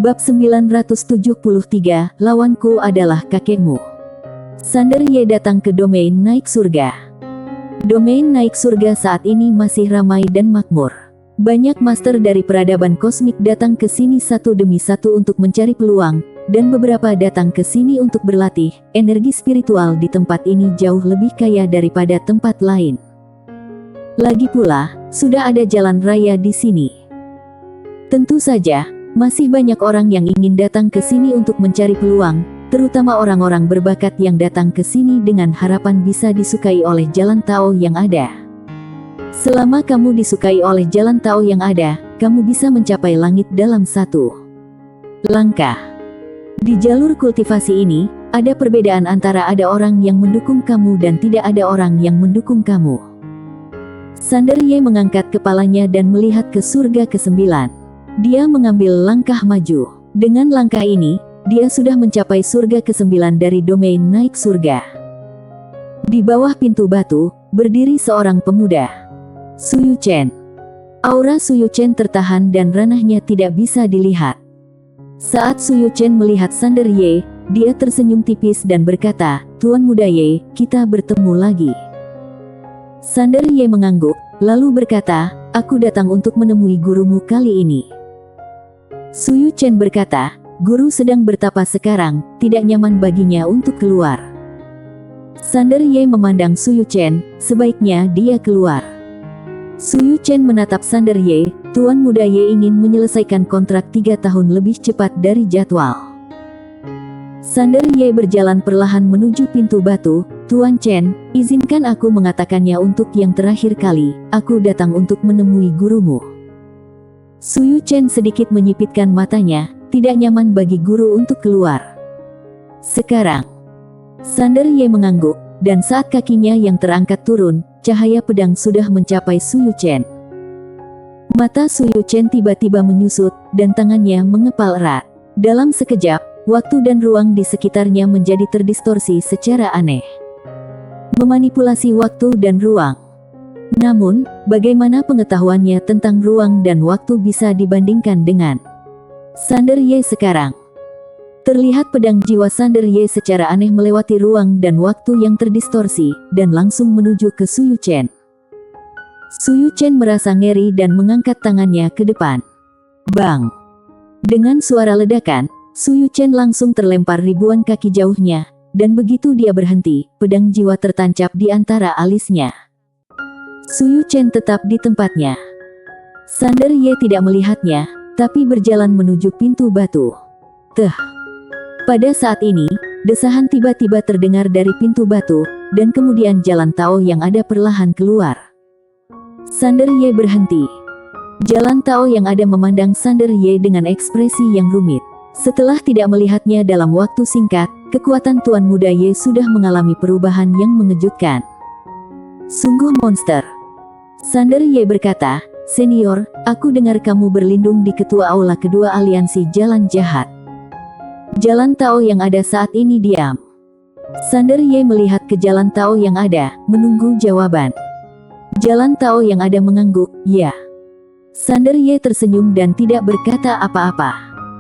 Bab 973, lawanku adalah kakekmu. Sander Ye datang ke domain naik surga. Domain naik surga saat ini masih ramai dan makmur. Banyak master dari peradaban kosmik datang ke sini satu demi satu untuk mencari peluang, dan beberapa datang ke sini untuk berlatih. Energi spiritual di tempat ini jauh lebih kaya daripada tempat lain. Lagi pula, sudah ada jalan raya di sini. Tentu saja, masih banyak orang yang ingin datang ke sini untuk mencari peluang, terutama orang-orang berbakat yang datang ke sini dengan harapan bisa disukai oleh jalan Tao yang ada. Selama kamu disukai oleh jalan Tao yang ada, kamu bisa mencapai langit dalam satu langkah. Di jalur kultivasi ini, ada perbedaan antara ada orang yang mendukung kamu dan tidak ada orang yang mendukung kamu. Sander Ye mengangkat kepalanya dan melihat ke surga ke-9. Dia mengambil langkah maju. Dengan langkah ini, dia sudah mencapai surga ke-9 dari domain naik surga. Di bawah pintu batu, berdiri seorang pemuda. Su Yuchen. Aura Su Yuchen tertahan dan ranahnya tidak bisa dilihat. Saat Su Yuchen melihat Sander Ye, dia tersenyum tipis dan berkata, "Tuan Muda Ye, kita bertemu lagi." Sander Ye mengangguk, lalu berkata, "Aku datang untuk menemui gurumu kali ini." Su Yuchen berkata, "Guru sedang bertapa sekarang, tidak nyaman baginya untuk keluar." Sander Ye memandang Su Yuchen, sebaiknya dia keluar. Su Yuchen menatap Sander Ye, "Tuan Muda Ye ingin menyelesaikan kontrak 3 tahun lebih cepat dari jadwal." Sander Ye berjalan perlahan menuju pintu batu. "Tuan Chen, izinkan aku mengatakannya untuk yang terakhir kali, aku datang untuk menemui gurumu." Su Yuchen sedikit menyipitkan matanya, tidak nyaman bagi guru untuk keluar. Sekarang, Sander Ye mengangguk, dan saat kakinya yang terangkat turun, cahaya pedang sudah mencapai Su Yuchen. Mata Su Yuchen tiba-tiba menyusut, dan tangannya mengepal erat. Dalam sekejap, waktu dan ruang di sekitarnya menjadi terdistorsi secara aneh. Memanipulasi waktu dan ruang. Namun, bagaimana pengetahuannya tentang ruang dan waktu bisa dibandingkan dengan Sander Ye sekarang? Terlihat pedang jiwa Sander Ye secara aneh melewati ruang dan waktu yang terdistorsi, dan langsung menuju ke Su Yuchen. Su Yuchen merasa ngeri dan mengangkat tangannya ke depan. Bang! Dengan suara ledakan, Su Yuchen langsung terlempar ribuan kaki jauhnya, dan begitu dia berhenti, pedang jiwa tertancap di antara alisnya. Su Yuchen tetap di tempatnya. Sander Ye tidak melihatnya, tapi berjalan menuju pintu batu. Pada saat ini, desahan tiba-tiba terdengar dari pintu batu, dan kemudian jalan Tao yang ada perlahan keluar. Sander Ye berhenti. Jalan Tao yang ada memandang Sander Ye dengan ekspresi yang rumit. Setelah tidak melihatnya dalam waktu singkat, kekuatan Tuan Muda Ye sudah mengalami perubahan yang mengejutkan. Sungguh monster. Sander Ye berkata, "Senior, aku dengar kamu berlindung di ketua aula kedua aliansi jalan jahat." Jalan Tao yang ada saat ini diam. Sander Ye melihat ke jalan Tao yang ada, menunggu jawaban. Jalan Tao yang ada mengangguk, "Ya." Sander Ye tersenyum dan tidak berkata apa-apa.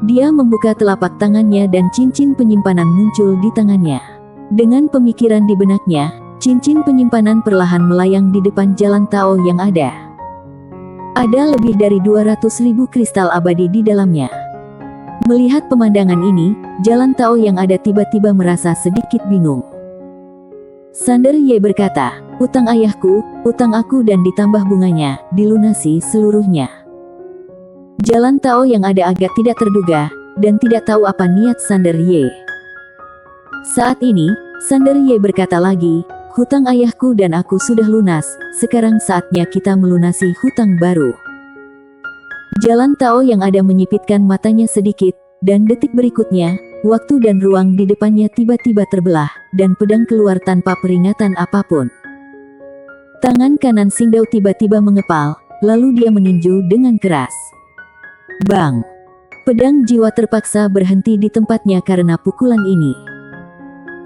Dia membuka telapak tangannya dan cincin penyimpanan muncul di tangannya. Dengan pemikiran di benaknya, cincin penyimpanan perlahan melayang di depan jalan Tao yang ada. Ada lebih dari 200.000 kristal abadi di dalamnya. Melihat pemandangan ini, jalan Tao yang ada tiba-tiba merasa sedikit bingung. Sander Ye berkata, "Utang ayahku, utang aku dan ditambah bunganya, dilunasi seluruhnya." Jalan Tao yang ada agak tidak terduga, dan tidak tahu apa niat Sander Ye. Saat ini, Sander Ye berkata lagi, "Hutang ayahku dan aku sudah lunas, sekarang saatnya kita melunasi hutang baru." Jalan Tao yang ada menyipitkan matanya sedikit, dan detik berikutnya, waktu dan ruang di depannya tiba-tiba terbelah, dan pedang keluar tanpa peringatan apapun. Tangan kanan Singdao tiba-tiba mengepal, lalu dia meninju dengan keras. Bang! Pedang jiwa terpaksa berhenti di tempatnya karena pukulan ini.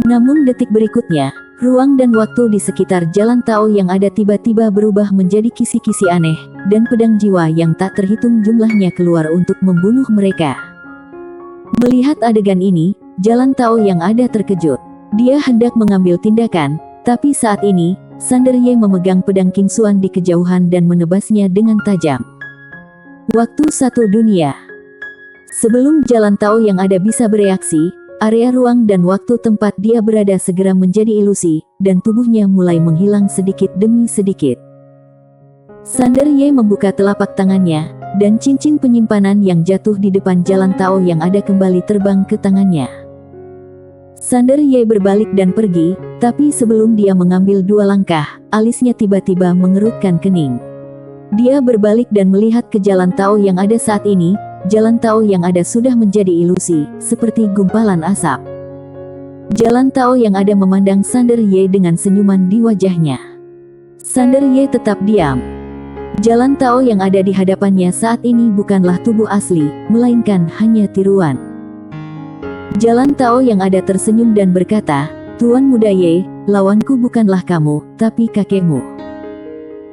Namun detik berikutnya, ruang dan waktu di sekitar jalan Tao yang ada tiba-tiba berubah menjadi kisi-kisi aneh, dan pedang jiwa yang tak terhitung jumlahnya keluar untuk membunuh mereka. Melihat adegan ini, Jalan Tao yang ada terkejut. Dia hendak mengambil tindakan, tapi saat ini, Sander Ye memegang pedang King Xuan di kejauhan dan menebasnya dengan tajam. Waktu satu dunia. Sebelum Jalan Tao yang ada bisa bereaksi, area ruang dan waktu tempat dia berada segera menjadi ilusi, dan tubuhnya mulai menghilang sedikit demi sedikit. Sander Ye membuka telapak tangannya, dan cincin penyimpanan yang jatuh di depan Jalan Tao yang ada kembali terbang ke tangannya. Sander Ye berbalik dan pergi, tapi sebelum dia mengambil 2 langkah, alisnya tiba-tiba mengerutkan kening. Dia berbalik dan melihat ke Jalan Tao yang ada saat ini. Jalan Tao yang ada sudah menjadi ilusi, seperti gumpalan asap. Jalan Tao yang ada memandang Sander Ye dengan senyuman di wajahnya. Sander Ye tetap diam. Jalan Tao yang ada di hadapannya saat ini bukanlah tubuh asli, melainkan hanya tiruan. Jalan Tao yang ada tersenyum dan berkata, "Tuan Muda Ye, lawanku bukanlah kamu, tapi kakekmu."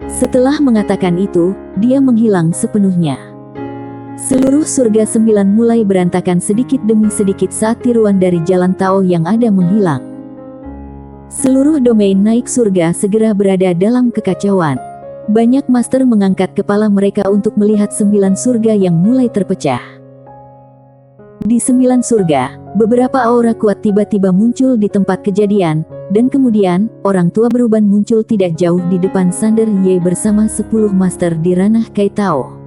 Setelah mengatakan itu, dia menghilang sepenuhnya. Seluruh surga 9 mulai berantakan sedikit demi sedikit saat tiruan dari Jalan Tao yang ada menghilang. Seluruh domain naik surga segera berada dalam kekacauan. Banyak master mengangkat kepala mereka untuk melihat 9 surga yang mulai terpecah. Di 9 surga, beberapa aura kuat tiba-tiba muncul di tempat kejadian, dan kemudian, orang tua beruban muncul tidak jauh di depan Sander Ye bersama 10 master di ranah Kai Tao.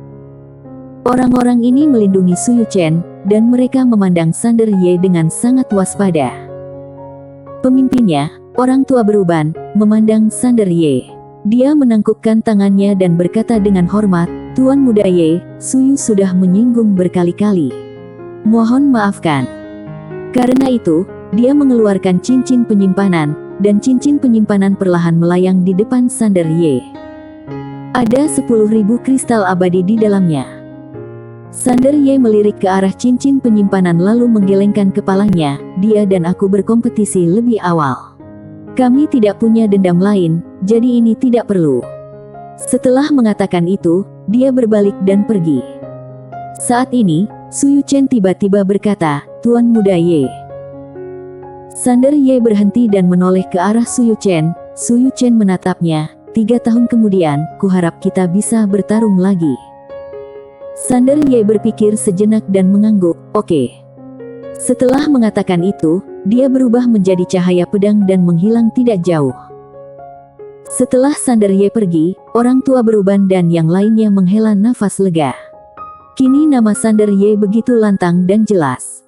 Orang-orang ini melindungi Suyu Chen, dan mereka memandang Sander Ye dengan sangat waspada. Pemimpinnya, orang tua beruban, memandang Sander Ye. Dia menangkupkan tangannya dan berkata dengan hormat, "Tuan Muda Ye, Suyu sudah menyinggung berkali-kali. Mohon maafkan." Karena itu, dia mengeluarkan cincin penyimpanan, dan cincin penyimpanan perlahan melayang di depan Sander Ye. Ada 10.000 kristal abadi di dalamnya. Sander Ye melirik ke arah cincin penyimpanan lalu menggelengkan kepalanya. "Dia dan aku berkompetisi lebih awal. Kami tidak punya dendam lain, jadi ini tidak perlu." Setelah mengatakan itu, dia berbalik dan pergi. Saat ini, Suyu Chen tiba-tiba berkata, "Tuan Muda Ye." Sander Ye berhenti dan menoleh ke arah Suyu Chen. Suyu Chen menatapnya. 3 tahun kemudian, kuharap kita bisa bertarung lagi." Sander Ye berpikir sejenak dan mengangguk, "Oke." Setelah mengatakan itu, dia berubah menjadi cahaya pedang dan menghilang tidak jauh. Setelah Sander Ye pergi, orang tua beruban dan yang lainnya menghela nafas lega. Kini nama Sander Ye begitu lantang dan jelas.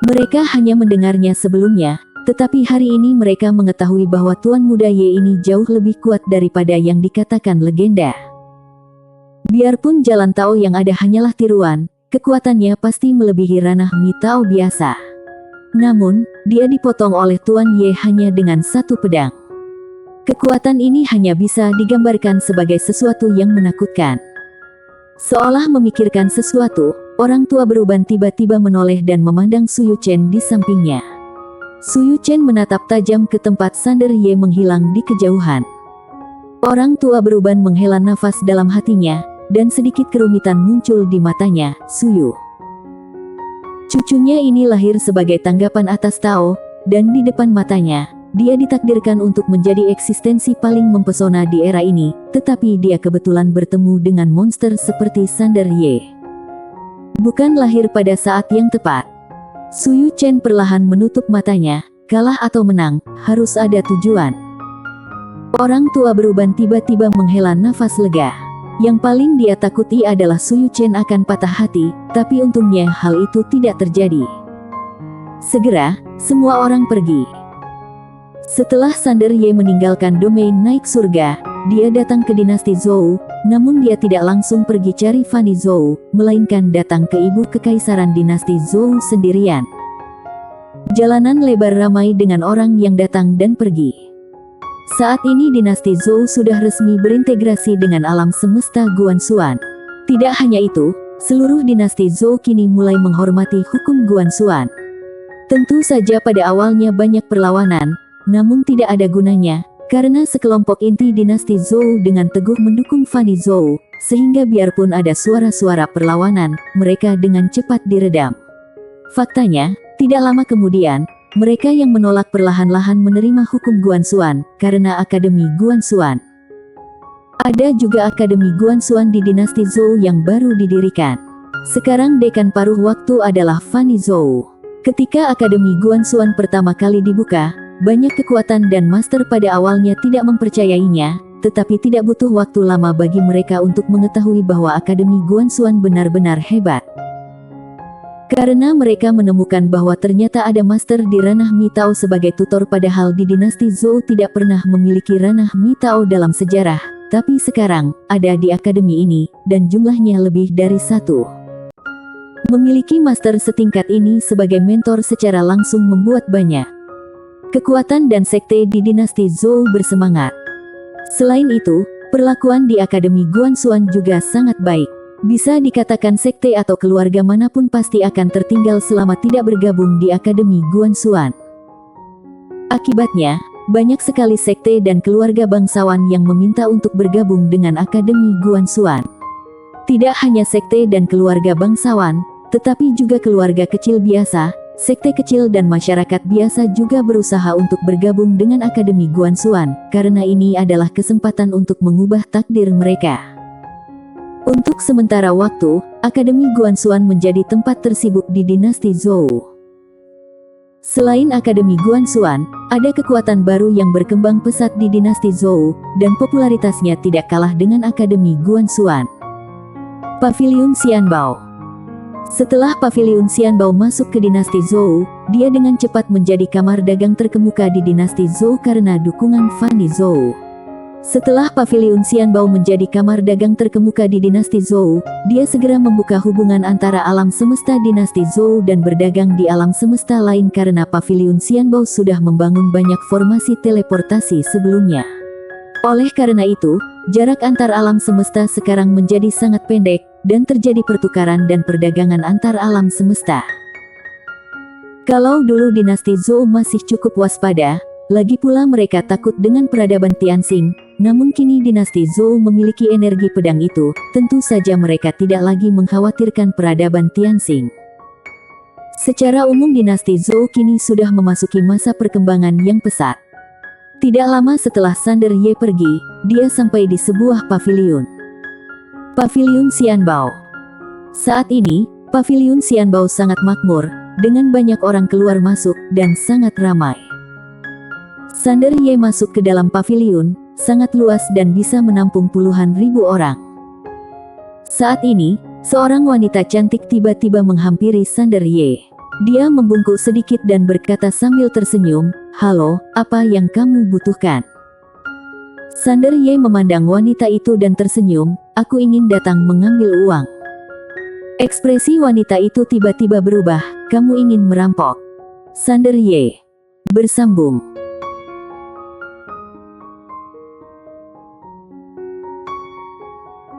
Mereka hanya mendengarnya sebelumnya, tetapi hari ini mereka mengetahui bahwa Tuan Muda Ye ini jauh lebih kuat daripada yang dikatakan legenda. Biarpun Jalan Tao yang ada hanyalah tiruan, kekuatannya pasti melebihi ranah Mi Tao biasa. Namun, dia dipotong oleh Tuan Ye hanya dengan 1 pedang. Kekuatan ini hanya bisa digambarkan sebagai sesuatu yang menakutkan. Seolah memikirkan sesuatu, orang tua beruban tiba-tiba menoleh dan memandang Suyu Chen di sampingnya. Suyu Chen menatap tajam ke tempat Sander Ye menghilang di kejauhan. Orang tua beruban menghela nafas dalam hatinya, dan sedikit kerumitan muncul di matanya. Suyu, cucunya ini lahir sebagai tanggapan atas Tao, dan di depan matanya, dia ditakdirkan untuk menjadi eksistensi paling mempesona di era ini, tetapi dia kebetulan bertemu dengan monster seperti Sander Ye. Bukan lahir pada saat yang tepat. Suyu Chen perlahan menutup matanya. Kalah atau menang, harus ada tujuan. Orang tua beruban tiba-tiba menghela nafas lega. Yang paling dia takuti adalah Suyu Chen akan patah hati, tapi untungnya hal itu tidak terjadi. Segera, semua orang pergi. Setelah Sander Ye meninggalkan domain naik surga, dia datang ke dinasti Zhou, namun dia tidak langsung pergi cari Fanny Zhou, melainkan datang ke ibu kekaisaran dinasti Zhou sendirian. Jalanan lebar ramai dengan orang yang datang dan pergi. Saat ini dinasti Zhou sudah resmi berintegrasi dengan alam semesta Guanxuan. Tidak hanya itu, seluruh dinasti Zhou kini mulai menghormati hukum Guanxuan. Tentu saja pada awalnya banyak perlawanan, namun tidak ada gunanya, karena sekelompok inti dinasti Zhou dengan teguh mendukung Fanny Zhou, sehingga biarpun ada suara-suara perlawanan, mereka dengan cepat diredam. Faktanya, tidak lama kemudian, mereka yang menolak perlahan-lahan menerima hukum Guanxuan karena Akademi Guanxuan. Ada juga Akademi Guanxuan di dinasti Zhou yang baru didirikan. Sekarang dekan paruh waktu adalah Fanny Zhou. Ketika Akademi Guanxuan pertama kali dibuka, banyak kekuatan dan master pada awalnya tidak mempercayainya, tetapi tidak butuh waktu lama bagi mereka untuk mengetahui bahwa Akademi Guanxuan benar-benar hebat. Karena mereka menemukan bahwa ternyata ada master di ranah Mitao sebagai tutor, padahal di dinasti Zhou tidak pernah memiliki ranah Mitao dalam sejarah, tapi sekarang ada di akademi ini, dan jumlahnya lebih dari 1. Memiliki master setingkat ini sebagai mentor secara langsung membuat banyak kekuatan dan sekte di dinasti Zhou bersemangat. Selain itu, perlakuan di Akademi Guanxuan juga sangat baik. Bisa dikatakan sekte atau keluarga manapun pasti akan tertinggal selama tidak bergabung di Akademi Guanxuan. Akibatnya, banyak sekali sekte dan keluarga bangsawan yang meminta untuk bergabung dengan Akademi Guanxuan. Tidak hanya sekte dan keluarga bangsawan, tetapi juga keluarga kecil biasa, sekte kecil dan masyarakat biasa juga berusaha untuk bergabung dengan Akademi Guanxuan, karena ini adalah kesempatan untuk mengubah takdir mereka. Untuk sementara waktu, Akademi Guanxuan menjadi tempat tersibuk di dinasti Zhou. Selain Akademi Guanxuan, ada kekuatan baru yang berkembang pesat di dinasti Zhou, dan popularitasnya tidak kalah dengan Akademi Guanxuan. Paviliun Xianbao. Setelah Paviliun Xianbao masuk ke dinasti Zhou, dia dengan cepat menjadi kamar dagang terkemuka di dinasti Zhou karena dukungan Fanny Zhou. Setelah Paviliun Xianbao menjadi kamar dagang terkemuka di dinasti Zhou, dia segera membuka hubungan antara alam semesta dinasti Zhou dan berdagang di alam semesta lain karena Paviliun Xianbao sudah membangun banyak formasi teleportasi sebelumnya. Oleh karena itu, jarak antar alam semesta sekarang menjadi sangat pendek, dan terjadi pertukaran dan perdagangan antar alam semesta. Kalau dulu dinasti Zhou masih cukup waspada, lagi pula mereka takut dengan peradaban Tianxing, namun kini dinasti Zhou memiliki energi pedang itu, tentu saja mereka tidak lagi mengkhawatirkan peradaban Tianxing. Secara umum dinasti Zhou kini sudah memasuki masa perkembangan yang pesat. Tidak lama setelah Sander Ye pergi, dia sampai di sebuah paviliun. Paviliun Xianbao. Saat ini, Paviliun Xianbao sangat makmur, dengan banyak orang keluar masuk, dan sangat ramai. Sander Ye masuk ke dalam paviliun, sangat luas dan bisa menampung puluhan ribu orang. Saat ini, seorang wanita cantik tiba-tiba menghampiri Sander Ye. Dia membungkuk sedikit dan berkata sambil tersenyum, "Halo, apa yang kamu butuhkan?" Sander Ye memandang wanita itu dan tersenyum, "Aku ingin datang mengambil uang." Ekspresi wanita itu tiba-tiba berubah, "Kamu ingin merampok?" Sander Ye bersambung,